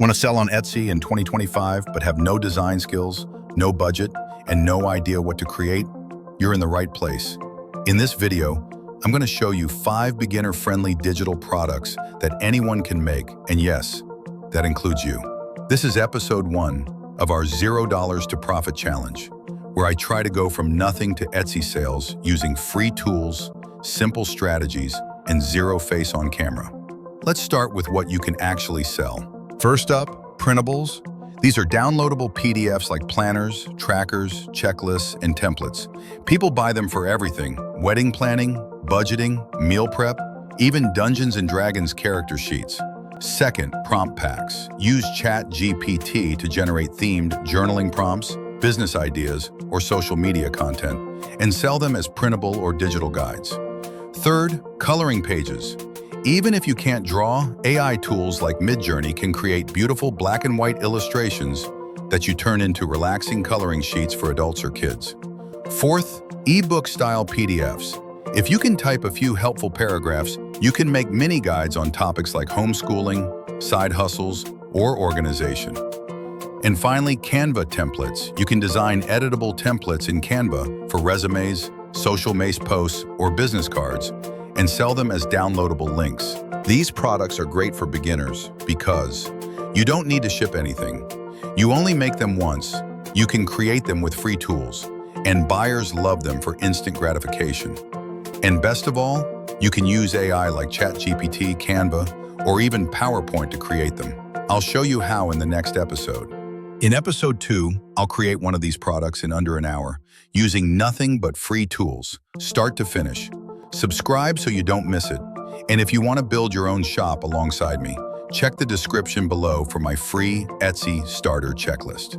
Want to sell on Etsy in 2025 but have no design skills, no budget, and no idea what to create? You're in the right place. In this video, I'm going to show you 5 beginner-friendly digital products that anyone can make, and yes, that includes you. This is episode 1 of our $0 to Profit Challenge, where I try to go from nothing to Etsy sales using free tools, simple strategies, and zero face on camera. Let's start with what you can actually sell. First up, printables. These are downloadable PDFs like planners, trackers, checklists, and templates. People buy them for everything: wedding planning, budgeting, meal prep, even Dungeons & Dragons character sheets. Second, prompt packs. Use ChatGPT to generate themed journaling prompts, business ideas, or social media content, and sell them as printable or digital guides. Third, coloring pages. Even if you can't draw, AI tools like Midjourney can create beautiful black and white illustrations that you turn into relaxing coloring sheets for adults or kids. Fourth, ebook-style PDFs. If you can type a few helpful paragraphs, you can make mini guides on topics like homeschooling, side hustles, or organization. And finally, Canva templates. You can design editable templates in Canva for resumes, social media posts, or business cards, and sell them as downloadable links. These products are great for beginners because you don't need to ship anything. You only make them once. You can create them with free tools, and buyers love them for instant gratification. And best of all, you can use AI like ChatGPT, Canva, or even PowerPoint to create them. I'll show you how in the next episode. In episode 2, I'll create one of these products in under an hour, using nothing but free tools, start to finish. Subscribe so you don't miss it. And if you want to build your own shop alongside me, check the description below for my free Etsy starter checklist.